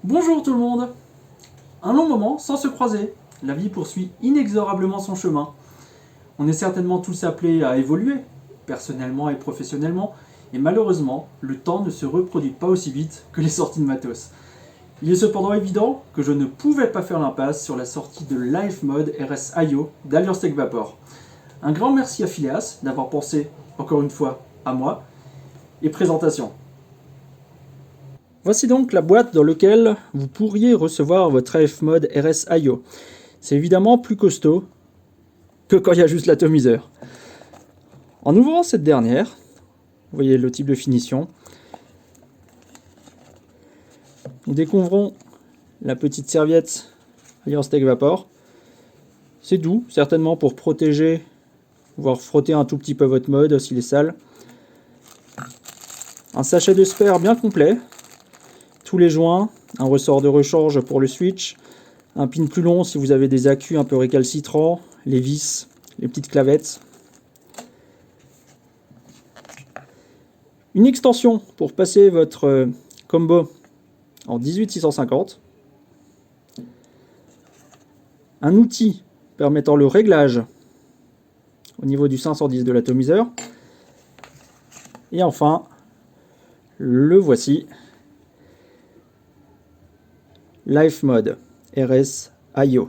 Bonjour tout le monde. Un long moment sans se croiser. La vie poursuit inexorablement son chemin. On est certainement tous appelés à évoluer, personnellement et professionnellement, et malheureusement, le temps ne se reproduit pas aussi vite que les sorties de matos. Il est cependant évident que je ne pouvais pas faire l'impasse sur la sortie de Life Mode RS-IO d'Alliance Tech Vapor. Un grand merci à Phileas d'avoir pensé, encore une fois, à moi. Et présentation. Voici donc la boîte dans laquelle vous pourriez recevoir votre Life Mode RS-IO. C'est évidemment plus costaud que quand il y a juste l'atomiseur. En ouvrant cette dernière, vous voyez le type de finition, nous découvrons la petite serviette Alliance Tech Vapor. C'est doux, certainement pour protéger, voire frotter un tout petit peu votre mode s'il est sale. Un sachet de spare bien complet, tous les joints, un ressort de rechange pour le switch, un pin plus long si vous avez des accus un peu récalcitrants, les vis, les petites clavettes. Une extension pour passer votre combo en 18650. Un outil permettant le réglage au niveau du 510 de l'atomiseur. Et enfin, le voici. Life Mode RS-IO.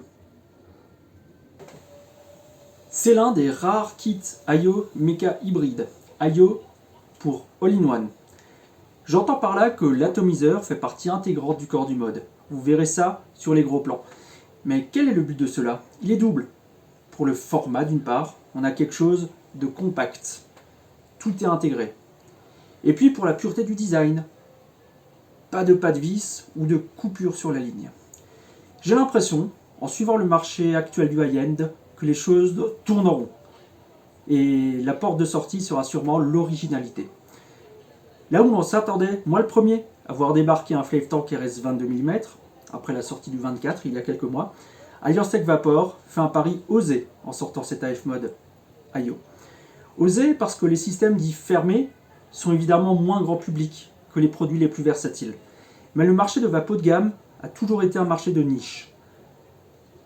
C'est l'un des rares kits IO méca hybride. IO pour all-in-one. J'entends par là que l'atomiseur fait partie intégrante du corps du mode. Vous verrez ça sur les gros plans. Mais quel est le but de cela? Il est double. Pour le format d'une part, on a quelque chose de compact. Tout est intégré. Et puis pour la pureté du design, pas de vis ou de coupure sur la ligne. J'ai l'impression, en suivant le marché actuel du high-end, que les choses tourneront. Et la porte de sortie sera sûrement l'originalité. Là où on s'attendait, moi le premier, à voir débarquer un Flave Tank RS 22 mm, après la sortie du 24 il y a quelques mois, Alliance Tech Vapor fait un pari osé en sortant cet AF Mode IO. Osé parce que les systèmes dits fermés sont évidemment moins grand public que les produits les plus versatiles. Mais le marché de vapo de gamme a toujours été un marché de niche,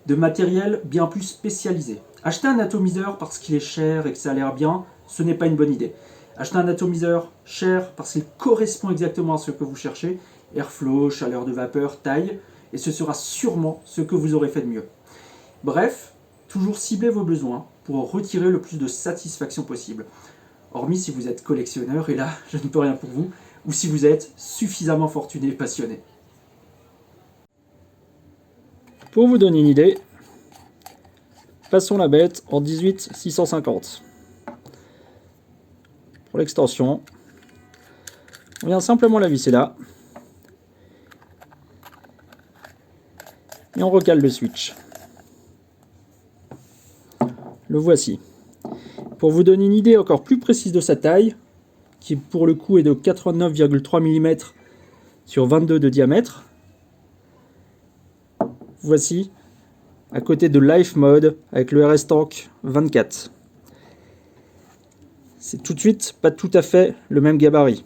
de matériel bien plus spécialisé. Acheter un atomiseur parce qu'il est cher et que ça a l'air bien, ce n'est pas une bonne idée. Acheter un atomiseur cher parce qu'il correspond exactement à ce que vous cherchez, airflow, chaleur de vapeur, taille, et ce sera sûrement ce que vous aurez fait de mieux. Bref, toujours cibler vos besoins pour en retirer le plus de satisfaction possible. Hormis si vous êtes collectionneur, et là, je ne peux rien pour vous, ou si vous êtes suffisamment fortuné et passionné. Pour vous donner une idée, passons la bête en 18650. Pour l'extension, on vient simplement la visser là. Et on recale le switch. Le voici. Pour vous donner une idée encore plus précise de sa taille, qui pour le coup est de 89,3 mm sur 22 de diamètre, voici à côté de Life Mode avec le RS Tank 24. C'est tout de suite pas tout à fait le même gabarit,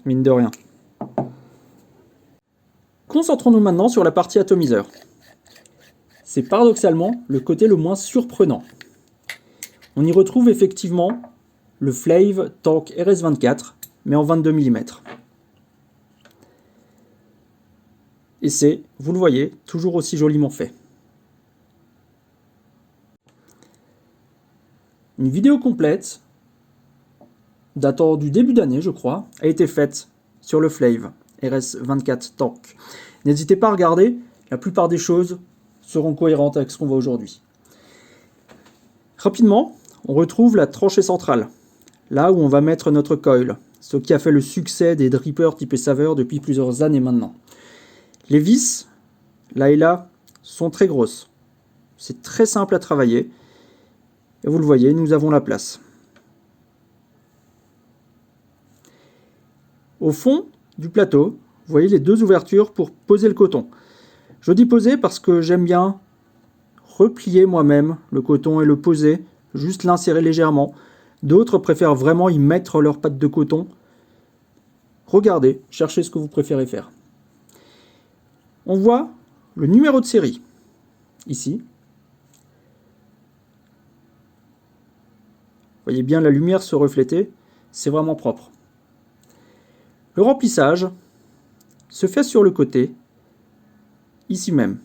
mine de rien. Concentrons-nous maintenant sur la partie atomiseur. C'est paradoxalement le côté le moins surprenant. On y retrouve effectivement le Flave Tank RS24, mais en 22 mm. Et c'est, vous le voyez, toujours aussi joliment fait. Une vidéo complète, datant du début d'année je crois, a été faite sur le Flave RS24 Tank. N'hésitez pas à regarder, la plupart des choses seront cohérentes avec ce qu'on voit aujourd'hui. Rapidement, on retrouve la tranchée centrale, là où on va mettre notre coil, ce qui a fait le succès des drippers type saveur depuis plusieurs années maintenant. Les vis, là et là, sont très grosses. C'est très simple à travailler. Et vous le voyez, nous avons la place. Au fond du plateau, vous voyez les deux ouvertures pour poser le coton. Je dis poser parce que j'aime bien replier moi-même le coton et le poser, juste l'insérer légèrement. D'autres préfèrent vraiment y mettre leurs pattes de coton. Regardez, cherchez ce que vous préférez faire. on voit le numéro de série, ici. Vous voyez bien la lumière se refléter, c'est vraiment propre. Le remplissage se fait sur le côté, ici même.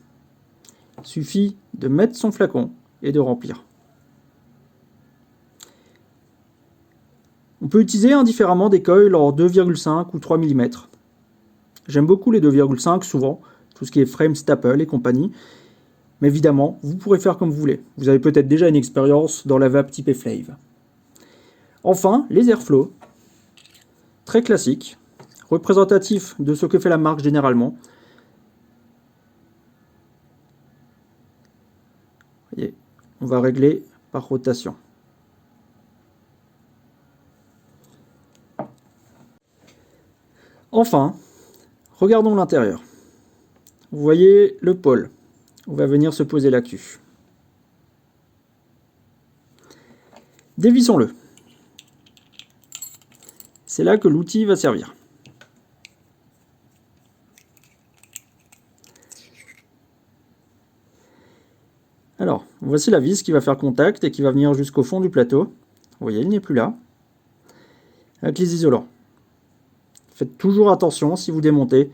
Il suffit de mettre son flacon et de remplir. On peut utiliser indifféremment des coils en 2,5 ou 3 mm. J'aime beaucoup les 2,5 souvent, tout ce qui est frame staple et compagnie. Mais évidemment, vous pourrez faire comme vous voulez. Vous avez peut-être déjà une expérience dans la vape type Flave. Enfin, les airflow, très classiques, représentatifs de ce que fait la marque généralement. Vous voyez, on va régler par rotation. Enfin, regardons l'intérieur. Vous voyez le pôle où va venir se poser la cuve. Dévissons-le. C'est là que l'outil va servir. Alors, voici la vis qui va faire contact et qui va venir jusqu'au fond du plateau. Vous voyez, il n'est plus là. Avec les isolants. Faites toujours attention, si vous démontez,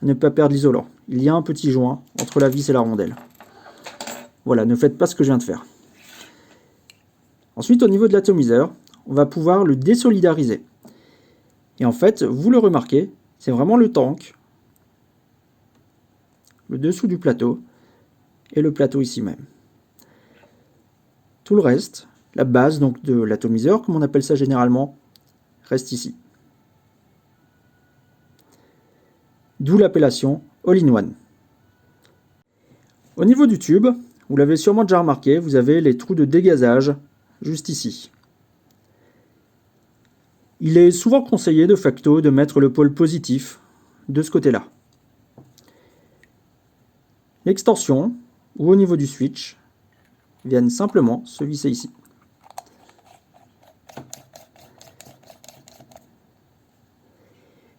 à ne pas perdre l'isolant. Il y a un petit joint entre la vis et la rondelle. Voilà, ne faites pas ce que je viens de faire. Ensuite, au niveau de l'atomiseur, on va pouvoir le désolidariser. Et en fait, vous le remarquez, c'est vraiment le tank, le dessous du plateau, et le plateau ici même. Tout le reste, la base donc de l'atomiseur, comme on appelle ça généralement, reste ici. D'où l'appellation All-in-One. Au niveau du tube, vous l'avez sûrement déjà remarqué, vous avez les trous de dégazage juste ici. Il est souvent conseillé de facto de mettre le pôle positif de ce côté-là. L'extension, ou au niveau du switch, viennent simplement se visser ici.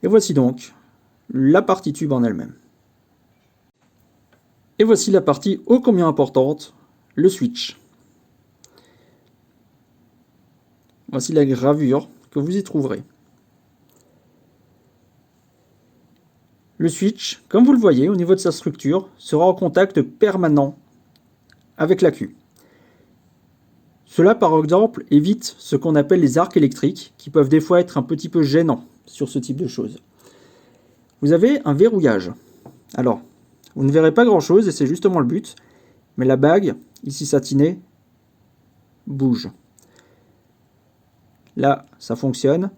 Et voici donc la partie tube en elle-même. Et voici la partie ô combien importante, le switch. Voici la gravure que vous y trouverez. Le switch, comme vous le voyez au niveau de sa structure, sera en contact permanent avec la queue. Cela par exemple évite ce qu'on appelle les arcs électriques qui peuvent des fois être un petit peu gênants sur ce type de choses. Vous avez un verrouillage. Alors, vous ne verrez pas grand chose et c'est justement le but, mais la bague, ici satinée, bouge. Là, ça fonctionne.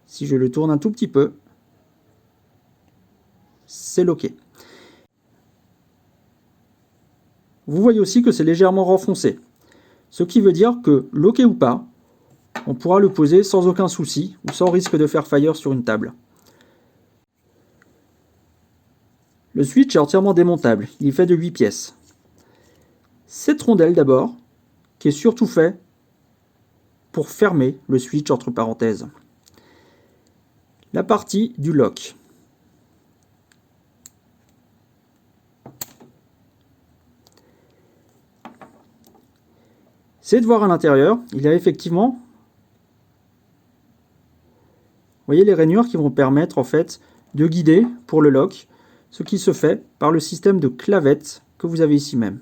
Si je le tourne un tout petit peu, c'est loqué. Vous voyez aussi que c'est légèrement renfoncé. Ce qui veut dire que, loqué ou pas, on pourra le poser sans aucun souci ou sans risque de faire faillure sur une table. Le switch est entièrement démontable, il est fait de 8 pièces. Cette rondelle d'abord, qui est surtout fait pour fermer le switch entre parenthèses. La partie du lock. C'est de voir à l'intérieur, il y a effectivement, vous voyez les rainures qui vont permettre en fait de guider pour le lock, ce qui se fait par le système de clavettes que vous avez ici même.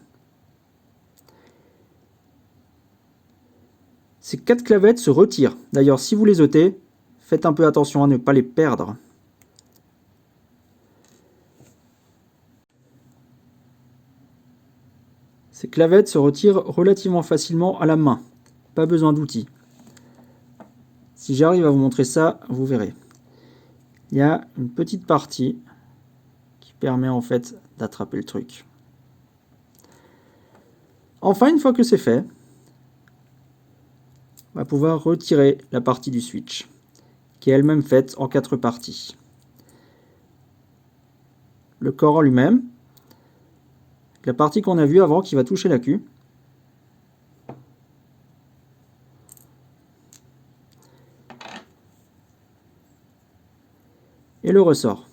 Ces 4 clavettes se retirent. D'ailleurs, si vous les ôtez, faites un peu attention à ne pas les perdre. Ces clavettes se retirent relativement facilement à la main. Pas besoin d'outils. Si j'arrive à vous montrer ça, vous verrez. Il y a une petite partie qui permet en fait d'attraper le truc. Enfin, une fois que c'est fait, on va pouvoir retirer la partie du switch, qui est elle-même faite en 4 parties. Le corps en lui-même, la partie qu'on a vue avant qui va toucher la queue, et le ressort.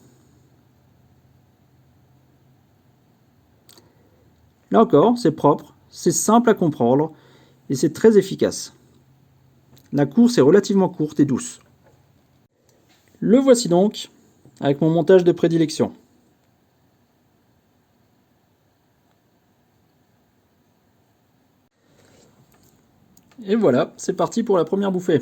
Là encore, c'est propre, c'est simple à comprendre et c'est très efficace. La course est relativement courte et douce. Le voici donc, avec mon montage de prédilection. Et voilà, c'est parti pour la première bouffée.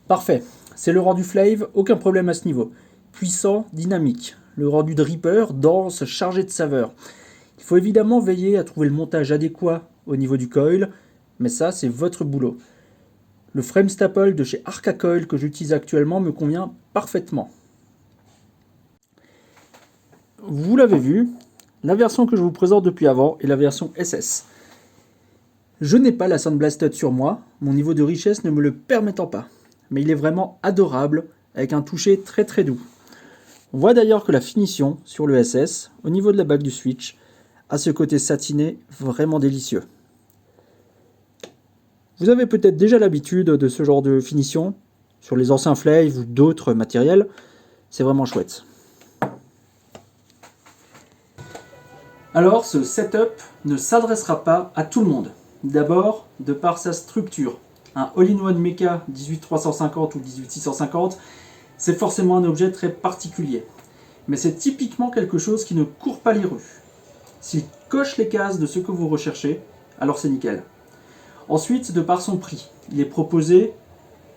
Parfait, c'est le rendu Flave, aucun problème à ce niveau. Puissant, dynamique. Le rendu de Reaper, dense, chargé de saveur. Il faut évidemment veiller à trouver le montage adéquat au niveau du coil, mais ça c'est votre boulot. Le frame staple de chez Arca Coil que j'utilise actuellement me convient parfaitement. Vous l'avez vu, la version que je vous présente depuis avant est la version SS. Je n'ai pas la Sound Blasted sur moi, mon niveau de richesse ne me le permettant pas. Mais il est vraiment adorable, avec un toucher très très doux. On voit d'ailleurs que la finition sur le SS, au niveau de la bague du switch, a ce côté satiné vraiment délicieux. Vous avez peut-être déjà l'habitude de ce genre de finition, sur les anciens Flave ou d'autres matériels, c'est vraiment chouette. Alors ce setup ne s'adressera pas à tout le monde. D'abord, de par sa structure. Un All-in-One Mecha 18350 ou 18650, c'est forcément un objet très particulier. Mais c'est typiquement quelque chose qui ne court pas les rues. S'il coche les cases de ce que vous recherchez, alors c'est nickel. Ensuite, de par son prix, il est proposé,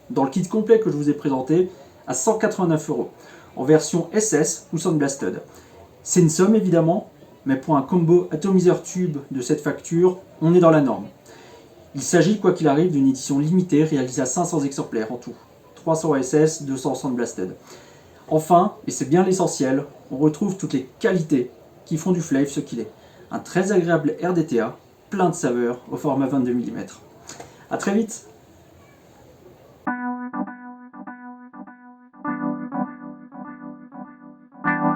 dans le kit complet que je vous ai présenté, à 189 €, en version SS ou Sound Blasted. C'est une somme évidemment, mais pour un combo atomiseur tube de cette facture, on est dans la norme. Il s'agit, quoi qu'il arrive, d'une édition limitée réalisée à 500 exemplaires en tout. 300 SS, 200 Sound Blasted. Enfin, et c'est bien l'essentiel, on retrouve toutes les qualités qui font du Flave ce qu'il est. Un très agréable RDTA, plein de saveurs, au format 22 mm. A très vite.